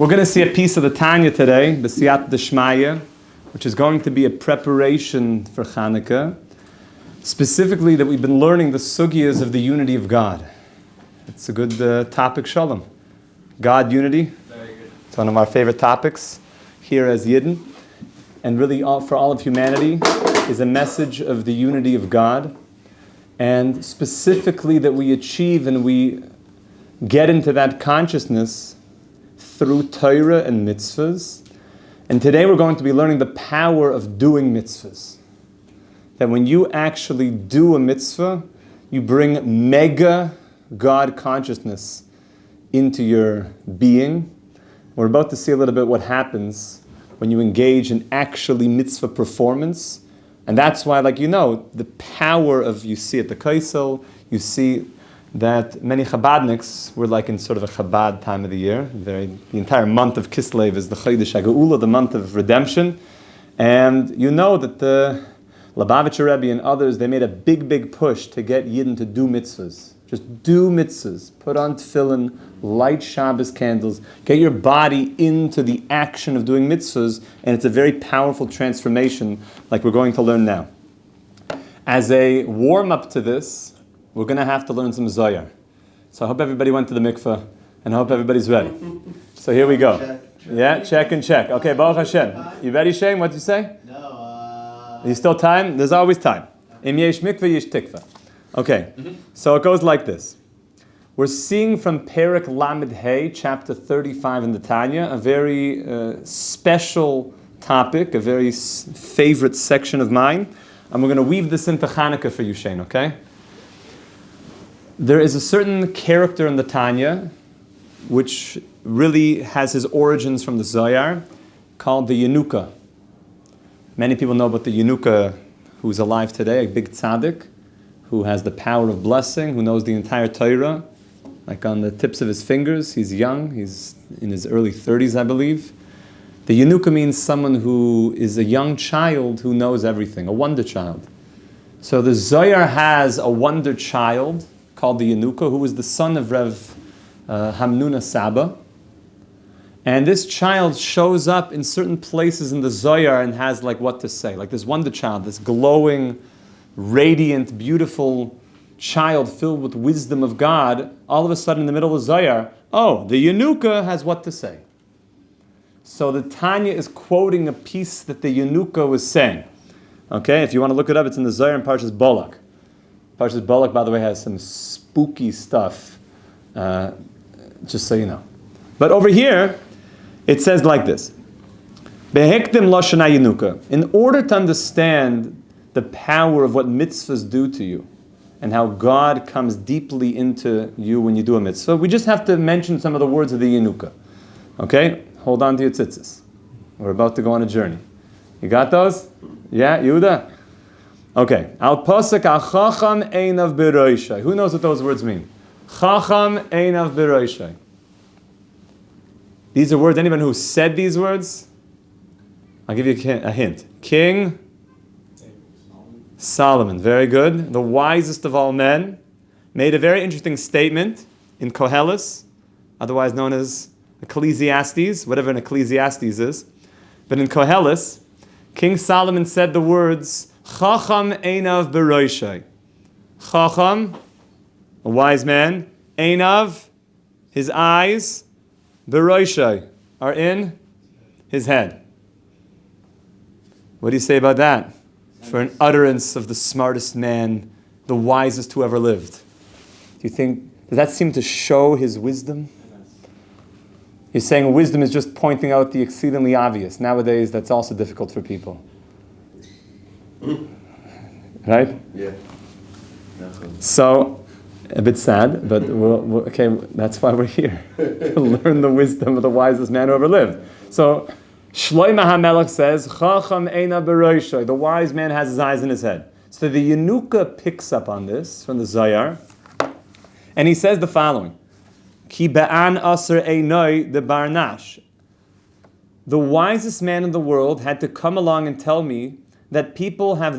We're going to see a piece of the Tanya today, the Siyat D'Shmaya, which is going to be a preparation for Chanukah. Specifically, that we've been learning the sugyas of the unity of God. It's a good topic, Shalom. God unity. Very good. It's one of our favorite topics here as Yidden. And really, for all of humanity, is a message of the unity of God. And specifically that we achieve and we get into that consciousness through Torah and mitzvahs. And today we're going to be learning the power of doing mitzvahs. That when you actually do a mitzvah, you bring mega God consciousness into your being. We're about to see a little bit what happens when you engage in actually mitzvah performance. And that's why, the power of, you see at the Kaisel, you see that many Chabadniks were in sort of a Chabad time of the year. The entire month of Kislev is the Chodesh HaGeula, the month of redemption. And you know that the Lubavitcher Rebbe and others, they made a big push to get Yidden to do mitzvahs. Just do mitzvahs. Put on tefillin, light Shabbos candles, get your body into the action of doing mitzvahs, and it's a very powerful transformation like we're going to learn now. As a warm-up to this, we're going to have to learn some Zohar. So I hope everybody went to the mikveh, and I hope everybody's ready. So here we go. Check and check. Okay, Baruch Hashem. You ready, Shane? What did you say? No. Are you still time? There's always time. Im yesh mikveh, yesh tikvah. Okay, so it goes like this. We're seeing from Perek Lamed Hey, chapter 35 in the Tanya, a very special topic, a very favorite section of mine. And we're going to weave this into Chanukah for you, Shane, okay? There is a certain character in the Tanya, which really has his origins from the Zohar, called the Chanukah. Many people know about the Chanukah, who's alive today, a big tzaddik, who has the power of blessing, who knows the entire Torah, like on the tips of his fingers. He's young, he's in his early 30s, I believe. The Chanukah means someone who is a young child who knows everything, a wonder child. So the Zohar has a wonder child called the Chanukah, who was the son of Rev Hamnuna Saba. And this child shows up in certain places in the Zohar and has what to say. Like this wonder child, this glowing, radiant, beautiful child filled with wisdom of God, all of a sudden in the middle of the Zohar, the Chanukah has what to say. So the Tanya is quoting a piece that the Chanukah was saying. Okay, if you want to look it up, it's in the Zohar in Parshas Balak. Parshas Balak, by the way, has some spooky stuff, just so you know. But over here, it says like this. Behektim Lashana Chanukah. In order to understand the power of what mitzvahs do to you and how God comes deeply into you when you do a mitzvah, we just have to mention some of the words of the Chanukah. Okay? Hold on to your tzitzis. We're about to go on a journey. You got those? Yeah, Yehuda? Okay. Al pasuk chacham einav b'roishai. Who knows what those words mean? Chacham einav b'roishai. These are words, anyone who said these words? I'll give you a hint. King Solomon, very good. The wisest of all men, made a very interesting statement in Koheles, otherwise known as Ecclesiastes, whatever an Ecclesiastes is. But in Koheles, King Solomon said the words, Chacham einav b'roishai. Chacham, a wise man, einav, his eyes, b'roishai, are in his head. What do you say about that? For an utterance of the smartest man, the wisest who ever lived. Do you think, does that seem to show his wisdom? You're saying wisdom is just pointing out the exceedingly obvious. Nowadays, that's also difficult for people. Right? Yeah. So, a bit sad, but okay, that's why we're here. To learn the wisdom of the wisest man who ever lived. So, Shlomo HaMelech says, Chacham eina b'roishai. The wise man has his eyes in his head. So the Chanukah picks up on this from the Zohar, and he says the following: Ki be'an aser einoi de barnash. The wisest man in the world had to come along and tell me that people have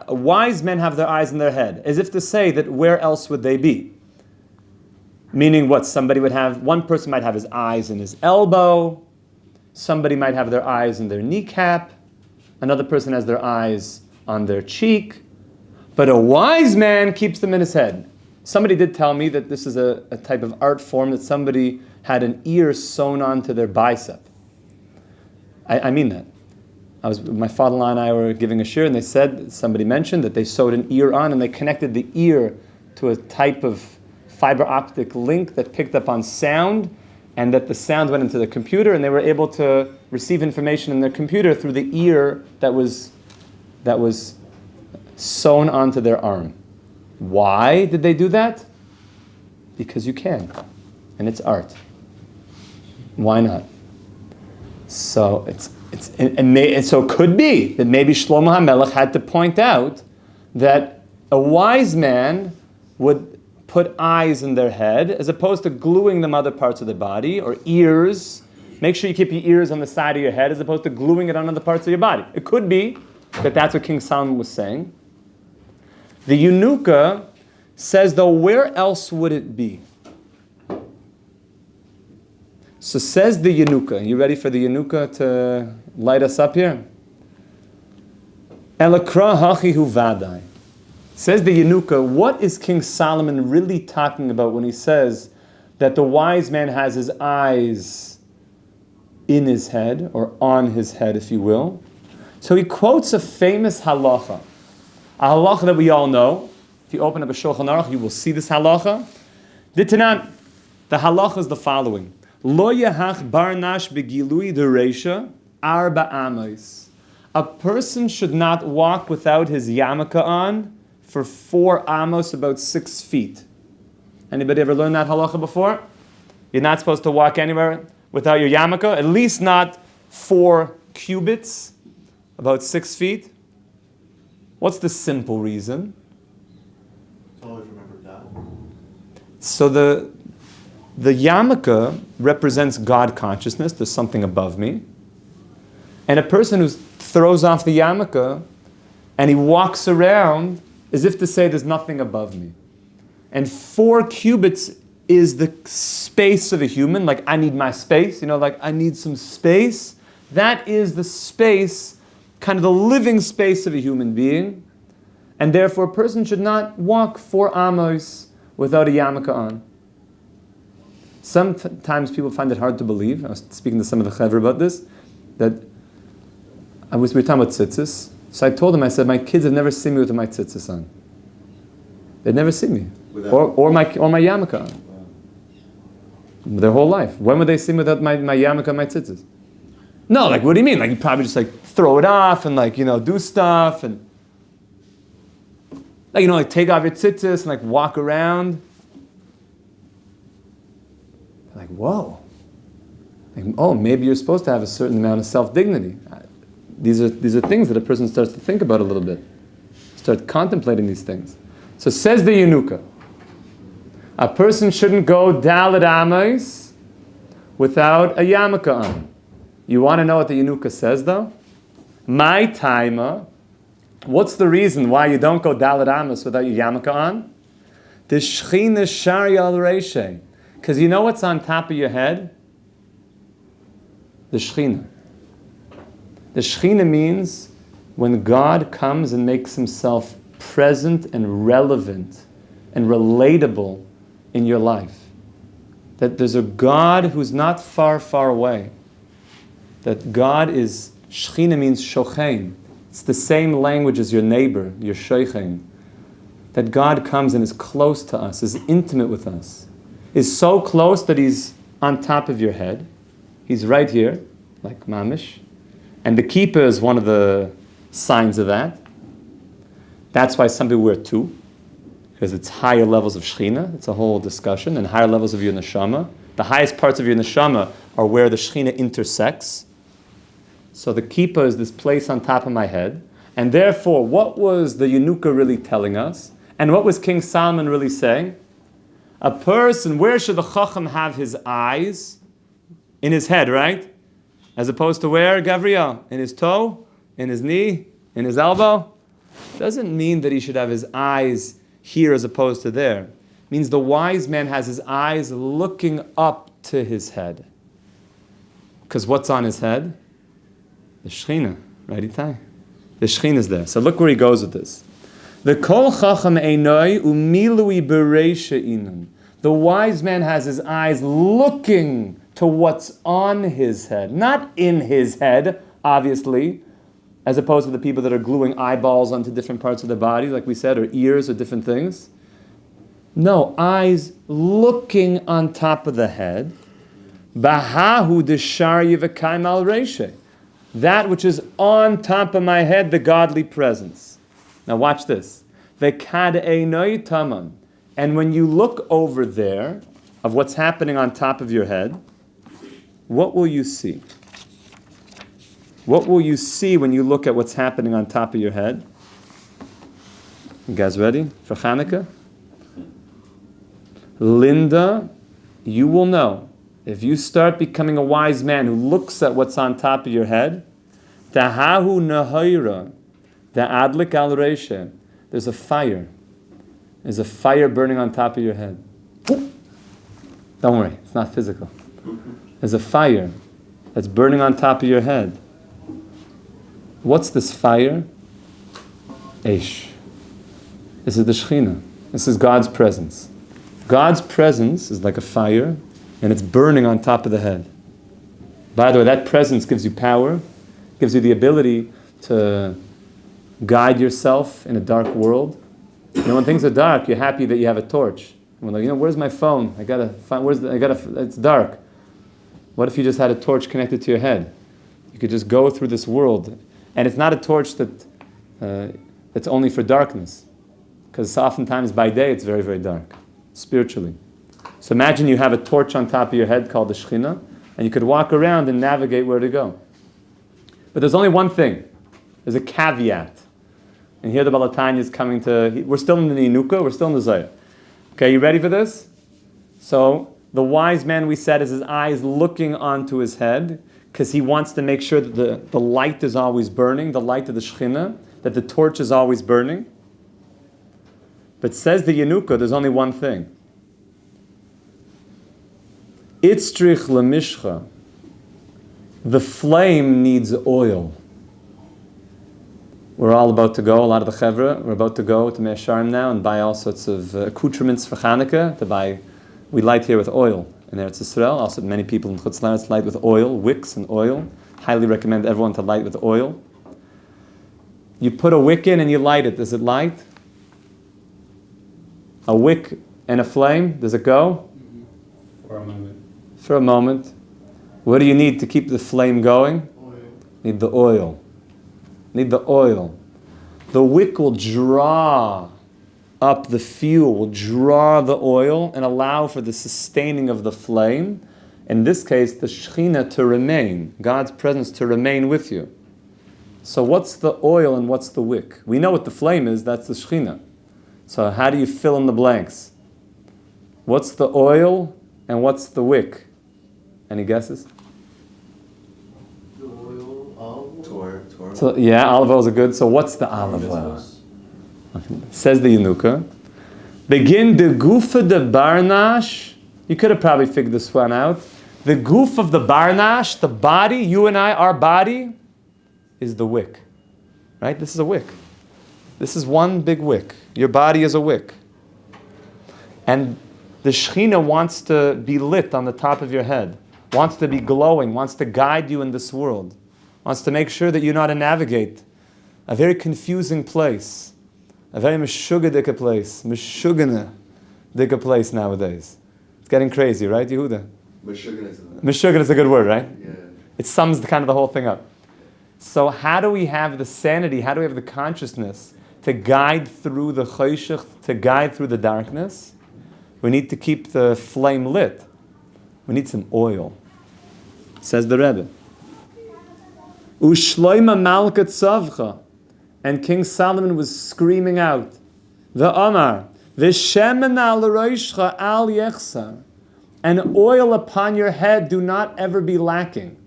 wise men have their eyes in their head, as if to say that where else would they be? Meaning what? One person might have his eyes in his elbow, somebody might have their eyes in their kneecap, another person has their eyes on their cheek, but a wise man keeps them in his head. Somebody did tell me that this is a type of art form that somebody had an ear sewn onto their bicep. I mean that. My father-in-law and I were giving a shir, and somebody mentioned that they sewed an ear on and they connected the ear to a type of fiber optic link that picked up on sound, and that the sound went into the computer, and they were able to receive information in their computer through the ear that was sewn onto their arm. Why did they do that? Because you can, and it's art. Why not? So so it could be that maybe Shlomo HaMelech had to point out that a wise man would put eyes in their head as opposed to gluing them other parts of their body, or ears. Make sure you keep your ears on the side of your head as opposed to gluing it on other parts of your body. It could be that that's what King Solomon was saying. The Chanukah says, though, where else would it be? So says the Chanukah. You ready for the Chanukah to light us up here? Elakra hachihu vadai. Says the Chanukah, what is King Solomon really talking about when he says that the wise man has his eyes in his head, or on his head, if you will? So he quotes a famous halacha. A halacha that we all know. If you open up a Shulchan Aruch, you will see this halacha. The halacha is the following. Lo yahach barnash begilui dereisha arba amos. A person should not walk without his yarmulke on for 4 amos, about 6 feet. Anybody ever learned that halacha before? You're not supposed to walk anywhere without your yarmulke, at least not 4 cubits, about 6 feet. What's the simple reason? Always remember God. So the yarmulke represents God consciousness. There's something above me. And a person who throws off the yarmulke and he walks around as if to say there's nothing above me. And 4 cubits is the space of a human. Like, I need my space. Like, I need some space. That is the space, kind of the living space of a human being. And therefore, a person should not walk 4 amos without a yarmulke on. Sometimes people find it hard to believe. I was speaking to some of the Chevra about this, that we were talking about tzitzis. So I told them, I said, my kids have never seen me with my tzitzis on. They've never seen me. Or my yarmulke on. Wow. Their whole life. When would they see me without my yarmulke and my tzitzis? No, like, what do you mean? Like, you probably just throw it off and do stuff and take off your tzitzis and walk around. Like, whoa. Maybe you're supposed to have a certain amount of self-dignity. These are things that a person starts to think about a little bit. Start contemplating these things. So says the Chanukah, a person shouldn't go daled amos without a yarmulke on. You want to know what the Chanukah says, though? My taima. What's the reason why you don't go daled amos without your yarmulke on? The shechina shari al reishay. Because you know what's on top of your head? The shechina. The shechina means when God comes and makes himself present and relevant and relatable in your life. That there's a God who's not far, far away. That God is, shechina means shochein. It's the same language as your neighbor, your shochein. That God comes and is close to us, is intimate with us. Is so close that he's on top of your head. He's right here, like mamish. And the kippah is one of the signs of that. That's why some people wear 2, because it's higher levels of shechina. It's a whole discussion. And higher levels of your neshama. The highest parts of your neshama are where the shechina intersects. So the kippah is this place on top of my head. And therefore, what was the Chanukah really telling us? And what was King Solomon really saying? A person, where should the chacham have his eyes? In his head, right? As opposed to where, Gabriel? In his toe? In his knee? In his elbow? Doesn't mean that he should have his eyes here as opposed to there. means the wise man has his eyes looking up to his head. Because what's on his head? The Shekhinah, right, Itai? The Shekhinah is there. So look where he goes with this. The kol chacham einoi umilui bereisha inun. The wise man has his eyes looking to what's on his head, not in his head, obviously, as opposed to the people that are gluing eyeballs onto different parts of the body, like we said, or ears or different things. No, eyes looking on top of the head. Bahahu deshar yivakaim al reishe. That which is on top of my head, the godly presence. Now watch this. Vekad einoi taman. And when you look over there of what's happening on top of your head, what will you see? What will you see when you look at what's happening on top of your head? You guys ready for Chanukah? Linda, you will know, if you start becoming a wise man who looks at what's on top of your head, Tahahu nahoira, adlik al reisha, there's a fire. There's a fire burning on top of your head. Don't worry, it's not physical. There's a fire that's burning on top of your head. What's this fire? Eish. This is the Shekhinah. This is God's presence. God's presence is like a fire, and it's burning on top of the head. By the way, that presence gives you power, gives you the ability to guide yourself in a dark world. You know, when things are dark, you're happy that you have a torch. And we're like, where's my phone? It's dark. What if you just had a torch connected to your head? You could just go through this world. And it's not a torch that's only for darkness. Because oftentimes by day it's very, very dark, spiritually. So imagine you have a torch on top of your head called the Shekhinah, and you could walk around and navigate where to go. But there's only one thing. There's a caveat. And here the Tanya is coming to... We're still in the Chanukah, we're still in the Zohar. Okay, you ready for this? So, the wise man, we said, is his eyes looking onto his head, because he wants to make sure that the light is always burning, the light of the Shekhinah, that the torch is always burning. But says the Chanukah, there's only one thing. Itztrich lemishcha. The flame needs oil. We're all about to go, a lot of the Chevra, we're about to go to Mea Sharim now and buy all sorts of accoutrements for Chanukah. We light here with oil in Eretz Yisrael. Also, many people in Chutz La'aretz light with oil, wicks and oil. Highly recommend everyone to light with oil. You put a wick in and you light it. Does it light? A wick and a flame, does it go? For a moment. For a moment. What do you need to keep the flame going? Oil. Need the oil. Need the oil. The wick will draw up the fuel, will draw the oil and allow for the sustaining of the flame. In this case, the Shekhinah to remain, God's presence to remain with you. So what's the oil and what's the wick? We know what the flame is, that's the Shekhinah. So how do you fill in the blanks? What's the oil and what's the wick? Any guesses? The oil, olive oil. Torah. So, yeah, olive oils are good. So what's the olive oil? Says the Chanukah. Begin the gufa de barnash. You could have probably figured this one out. The goof of the barnash, the body, you and I, our body, is the wick. Right? This is a wick. This is one big wick. Your body is a wick. And the Shekhinah wants to be lit on the top of your head, wants to be glowing, wants to guide you in this world, wants to make sure that you know how to navigate a very confusing place, a very meshugadika place, meshugadika place nowadays. It's getting crazy, right, Yehuda? Meshuggah is a good word, right? Yeah. It sums the whole thing up. So how do we have the sanity, how do we have the consciousness to guide through the choshech, to guide through the darkness? We need to keep the flame lit. We need some oil. Says the Rebbe. Ushloima malkat savcha. And King Solomon was screaming out, the Amar, V'shemen al roishcha al yechsar. And oil upon your head do not ever be lacking.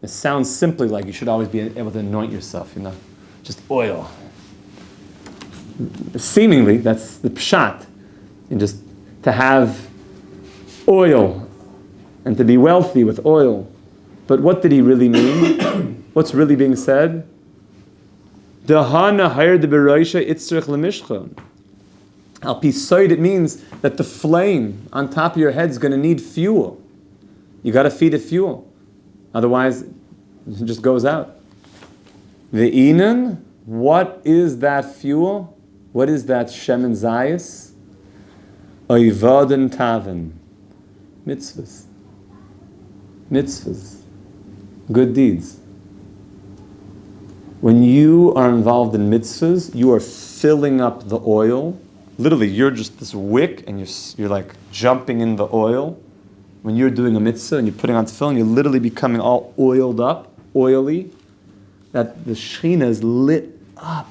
It sounds simply like you should always be able to anoint yourself, just oil. Seemingly, that's the pshat. And just to have oil and to be wealthy with oil. But what did he really mean? What's really being said? Dahana hayr de beroisha itzrich lemishcha. Al pisoid, it means that the flame on top of your head is going to need fuel. You got to feed it fuel. Otherwise, it just goes out. Ve'inan, what is that fuel? What is that shemen zayis? Oivaden tavin. Mitzvahs. Mitzvahs. Good deeds. When you are involved in mitzvahs, you are filling up the oil. Literally, you're just this wick, and you're like jumping in the oil. When you're doing a mitzvah and you're putting on tefillin, you're literally becoming all oiled up, oily. That the Shekhinah is lit up.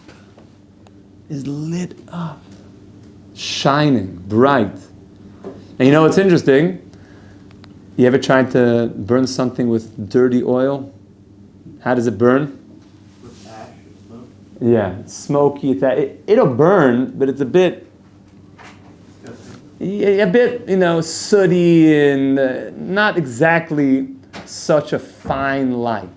Shining, bright. And you know what's interesting? You ever tried to burn something with dirty oil? How does it burn? With ash and smoke? Yeah, it's smoky. It'll burn, but it's a bit, sooty and not exactly such a fine light.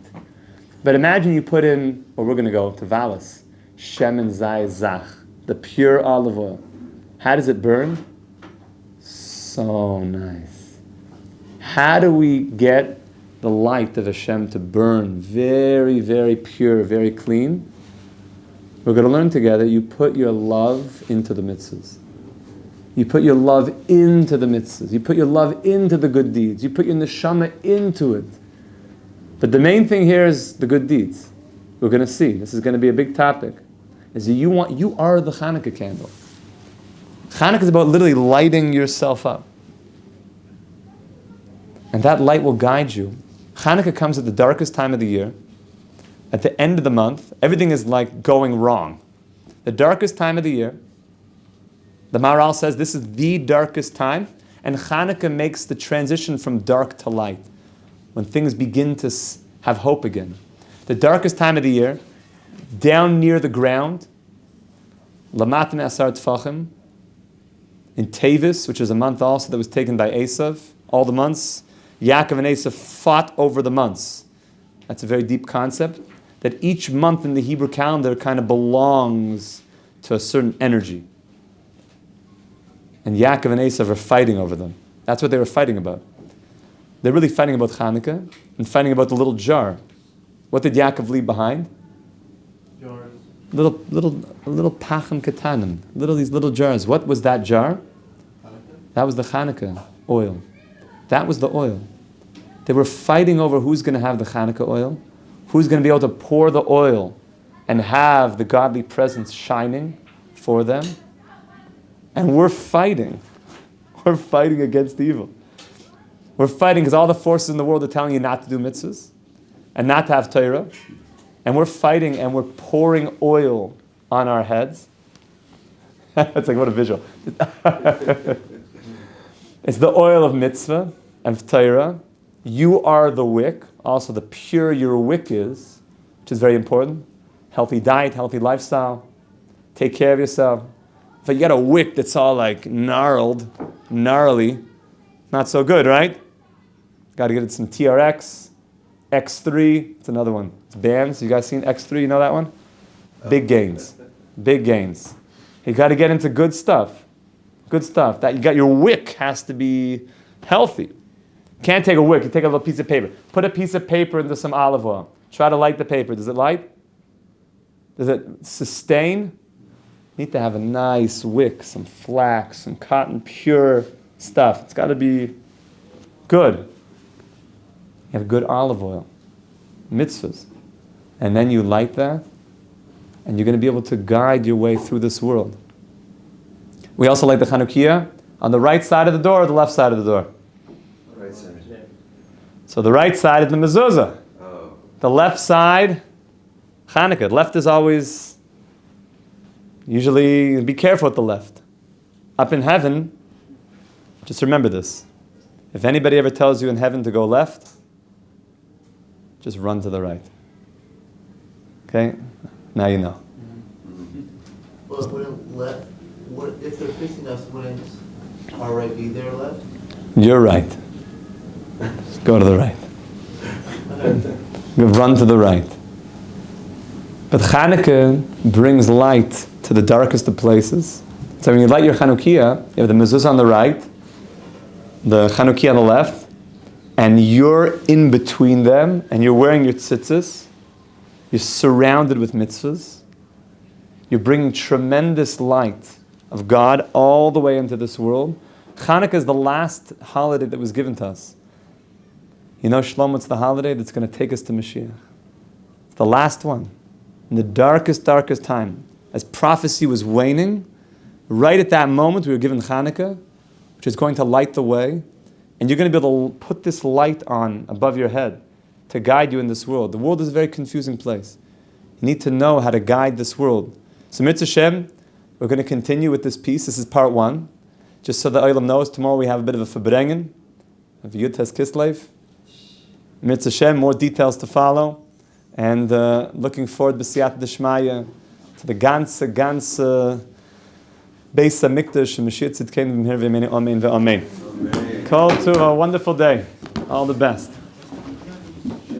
But imagine you put in, or we're going to go to Valas, Shemen Zay Zach, the pure olive oil. How does it burn? So nice. How do we get the light of Hashem to burn very, very pure, very clean? We're going to learn together. You put your love into the mitzvahs. You put your love into the mitzvahs. You put your love into the good deeds. You put your neshama into it. But the main thing here is the good deeds. We're going to see. This is going to be a big topic. Is you are the Chanukah candle. Chanukah is about literally lighting yourself up. And that light will guide you. Chanukah comes at the darkest time of the year. At the end of the month, everything is like going wrong. The darkest time of the year. The Maharal says this is the darkest time. And Chanukah makes the transition from dark to light. When things begin to have hope again. The darkest time of the year, down near the ground, Lamatan Asar Tfachim, in Tevis, which is a month also that was taken by Esav, all the months, Yaakov and Esav fought over the months. That's a very deep concept, that each month in the Hebrew calendar kind of belongs to a certain energy. And Yaakov and Esav are fighting over them. That's what they were fighting about. They're really fighting about Chanukah and fighting about the little jar. What did Yaakov leave behind? Jars. Little pachim katanim. These little jars. What was that jar? Chanukah? That was the Chanukah oil. That was the oil. They were fighting over who's going to have the Chanukah oil, who's going to be able to pour the oil and have the godly presence shining for them. And we're fighting. We're fighting against evil. We're fighting because all the forces in the world are telling you not to do mitzvahs and not to have Torah. And we're fighting and we're pouring oil on our heads. It's like, what a visual. It's the oil of mitzvah and of Torah. You are the wick. Also, the pure your wick is, which is very important. Healthy diet, healthy lifestyle. Take care of yourself. If you got a wick that's all like gnarly, not so good, right? Got to get it some TRX, X3. It's another one. It's bands. You guys seen X3? You know that one? Big gains. Big gains. You got to get into good stuff. Good stuff. That you got your wick has to be healthy. Can't take a wick. You take a little piece of paper. Put a piece of paper into some olive oil. Try to light the paper. Does it light? Does it sustain? You need to have a nice wick, some flax, some cotton, pure stuff. It's got to be good. You have good olive oil, mitzvahs. And then you light that, and you're going to be able to guide your way through this world. We also light the Chanukah on the right side of the door or the left side of the door? Right side. So the right side is the mezuzah. Oh. The left side, Chanukah. The left is always, usually, be careful with the left. Up in heaven, just remember this. If anybody ever tells you in heaven to go left, just run to the right. Okay? Now you know. Well, wouldn't what if they're facing us? Wouldn't Our right be there left? You're right. Go to the right. Run to the right. But Chanukah brings light to the darkest of places. So when you light your Chanukah, you have the mezuzah on the right, the Chanukah on the left, and you're in between them, and you're wearing your tzitzis. You're surrounded with mitzvahs. You're bringing tremendous light of God all the way into this world. Chanukah is the last holiday that was given to us. You know, Shalom, it's the holiday that's going to take us to Mashiach. It's the last one. In the darkest time. As prophecy was waning, right at that moment we were given Chanukah, which is going to light the way. And you're going to be able to put this light on above your head to guide you in this world. The world is a very confusing place. You need to know how to guide this world. So Mitzvah Shem, we're going to continue with this piece. This is part 1. Just so the Aleichem knows, tomorrow we have a bit of a Verbrengen of Yud Tet Kislev. Mitzvah Shem, more details to follow. And looking forward, b'siyat d'shmaya, to the ganze Beis HaMikdash, and Mashiach Tzidkeinu b'mher v'yemeni, amen v'amen. Call to a wonderful day. All the best.